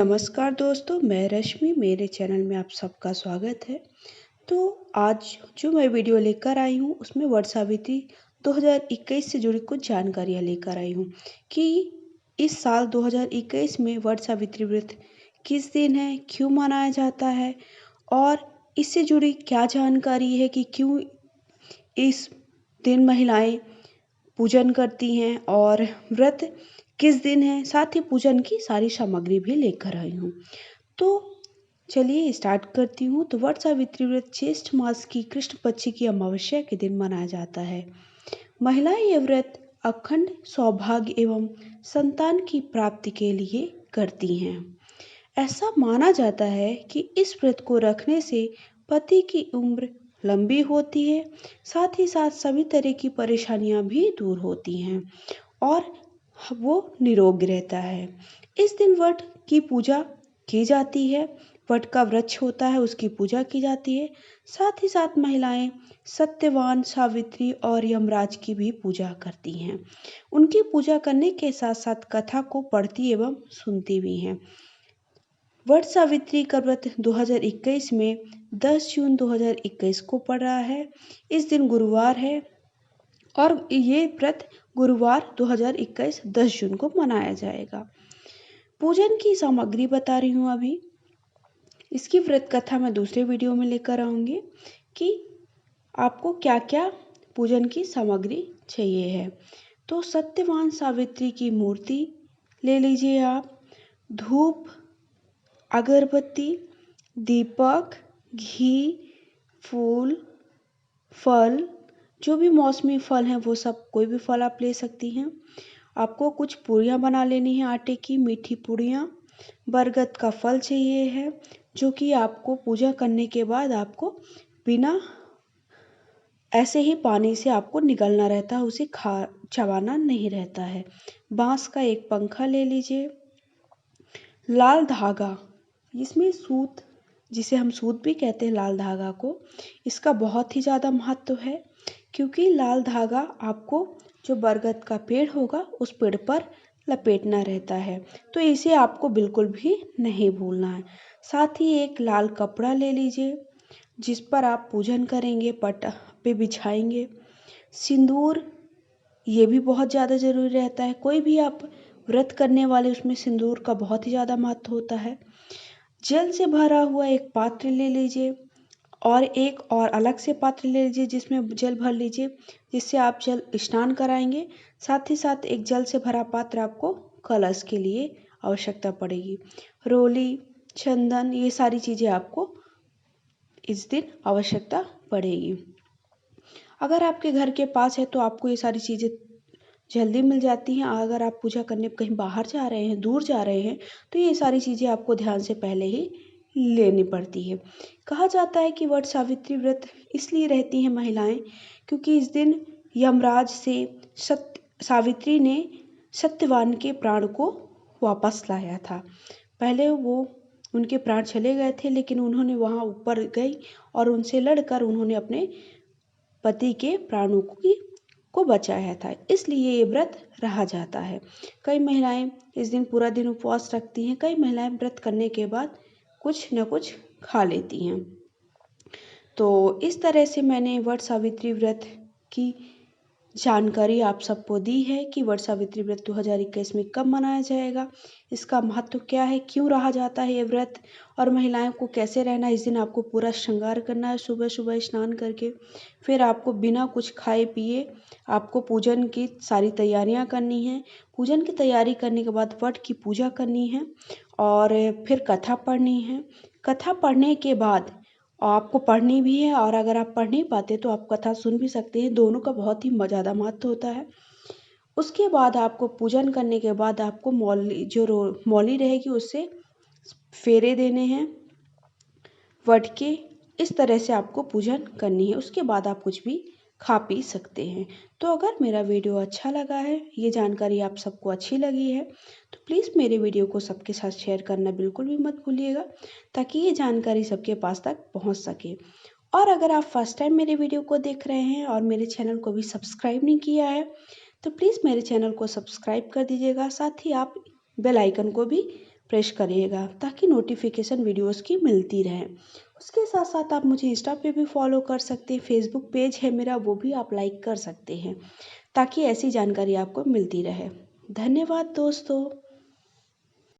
नमस्कार दोस्तों, मैं रश्मि, मेरे चैनल में आप सबका स्वागत है। तो आज जो मैं वीडियो लेकर आई हूँ उसमें वट सावित्री 2021 से जुड़ी कुछ जानकारियाँ लेकर आई हूँ कि इस साल 2021 में वट सावित्री व्रत किस दिन है, क्यों मनाया जाता है और इससे जुड़ी क्या जानकारी है कि क्यों इस दिन महिलाएं पूजन करती हैं और व्रत किस दिन है, साथ ही पूजन की सारी सामग्री भी लेकर आई हूँ। तो चलिए स्टार्ट करती हूँ। तो वट सावित्री व्रत ज्येष्ठ मास की कृष्ण पक्ष की अमावस्या के दिन मनाया जाता है। महिलाएं यह व्रत अखंड सौभाग्य एवं संतान की प्राप्ति के लिए करती हैं। ऐसा माना जाता है कि इस व्रत को रखने से पति की उम्र लंबी होती है, साथ ही साथ सभी तरह की परेशानियां भी दूर होती हैं और वो निरोग रहता है। इस दिन वट की पूजा की जाती है, वट का वृक्ष होता है उसकी पूजा की जाती है। साथ ही साथ महिलाएं सत्यवान, सावित्री और यमराज की भी पूजा करती हैं। उनकी पूजा करने के साथ साथ कथा को पढ़ती एवं सुनती भी हैं। वट सावित्री का व्रत 2021 में 10 जून 2021 को पड़ रहा है। इस दिन गुरुवार है और ये व्रत गुरुवार 2021 10 जून को मनाया जाएगा। पूजन की सामग्री बता रही हूँ अभी। इसकी व्रत कथा मैं दूसरे वीडियो में लेकर आऊँगी कि आपको क्या क्या पूजन की सामग्री चाहिए है। तो सत्यवान सावित्री की मूर्ति ले लीजिए आप, धूप, अगरबत्ती, दीपक, घी, फूल, फल, जो भी मौसमी फल हैं वो सब, कोई भी फल आप ले सकती हैं। आपको कुछ पूरियाँ बना लेनी है आटे की, मीठी पूरियाँ। बरगद का फल चाहिए है जो कि आपको पूजा करने के बाद आपको बिना ऐसे ही पानी से आपको निगलना रहता है, उसे चबाना नहीं रहता है। बांस का एक पंखा ले लीजिए। लाल धागा, इसमें सूत, जिसे हम सूत भी कहते हैं लाल धागा को, इसका बहुत ही ज़्यादा महत्व है क्योंकि लाल धागा आपको जो बरगद का पेड़ होगा उस पेड़ पर लपेटना रहता है, तो इसे आपको बिल्कुल भी नहीं भूलना है। साथ ही एक लाल कपड़ा ले लीजिए जिस पर आप पूजन करेंगे, पट पे बिछाएंगे। सिंदूर, ये भी बहुत ज़्यादा ज़रूरी रहता है। कोई भी आप व्रत करने वाले उसमें सिंदूर का बहुत ही ज़्यादा महत्व होता है। जल से भरा हुआ एक पात्र ले लीजिए और एक और अलग से पात्र ले लीजिए जिसमें जल भर लीजिए, जिससे आप जल स्नान कराएंगे। साथ ही साथ एक जल से भरा पात्र आपको कलश के लिए आवश्यकता पड़ेगी। रोली, चंदन, ये सारी चीज़ें आपको इस दिन आवश्यकता पड़ेगी। अगर आपके घर के पास है तो आपको ये सारी चीज़ें जल्दी मिल जाती हैं। अगर आप पूजा करने कहीं बाहर जा रहे हैं, दूर जा रहे हैं, तो ये सारी चीज़ें आपको ध्यान से पहले ही लेनी पड़ती है। कहा जाता है कि वट सावित्री व्रत इसलिए रहती हैं महिलाएं क्योंकि इस दिन यमराज से सावित्री ने सत्यवान के प्राण को वापस लाया था। पहले वो उनके प्राण चले गए थे लेकिन उन्होंने वहाँ ऊपर गई और उनसे लड़कर उन्होंने अपने पति के प्राणों को बचाया था, इसलिए ये व्रत रहा जाता है। कई महिलाएं इस दिन पूरा दिन उपवास रखती हैं, कई महिलाएं व्रत करने के बाद कुछ न कुछ खा लेती हैं। तो इस तरह से मैंने वट सावित्री व्रत की जानकारी आप सबको दी है कि वट सावित्री व्रत 2021 में कब मनाया जाएगा, इसका महत्व क्या है, क्यों रहा जाता है ये व्रत और महिलाओं को कैसे रहना। इस दिन आपको पूरा श्रृंगार करना है, सुबह सुबह स्नान करके फिर आपको बिना कुछ खाए पिए आपको पूजन की सारी तैयारियां करनी है। पूजन की तैयारी करने के बाद वट की पूजा करनी है और फिर कथा पढ़नी है। कथा पढ़ने के बाद आपको पढ़नी भी है और अगर आप पढ़ नहीं पाते तो आप कथा सुन भी सकते हैं, दोनों का बहुत ही ज़्यादा महत्व होता है। उसके बाद आपको पूजन करने के बाद आपको मौली रहेगी उससे फेरे देने हैं वट के, इस तरह से आपको पूजन करनी है। उसके बाद आप कुछ भी खा पी सकते हैं। तो अगर मेरा वीडियो अच्छा लगा है, ये जानकारी आप सबको अच्छी लगी है, तो प्लीज़ मेरे वीडियो को सबके साथ शेयर करना बिल्कुल भी मत भूलिएगा ताकि ये जानकारी सबके पास तक पहुंच सके। और अगर आप फर्स्ट टाइम मेरे वीडियो को देख रहे हैं और मेरे चैनल को भी सब्सक्राइब नहीं किया है तो प्लीज़ मेरे चैनल को सब्सक्राइब कर दीजिएगा। साथ ही आप बेल आइकन को भी प्रेस करिएगा ताकि नोटिफिकेशन वीडियोस की मिलती रहे। उसके साथ साथ आप मुझे इंस्टा पे भी फॉलो कर सकते हैं, फेसबुक पेज है मेरा, वो भी आप लाइक कर सकते हैं ताकि ऐसी जानकारी आपको मिलती रहे। धन्यवाद दोस्तों।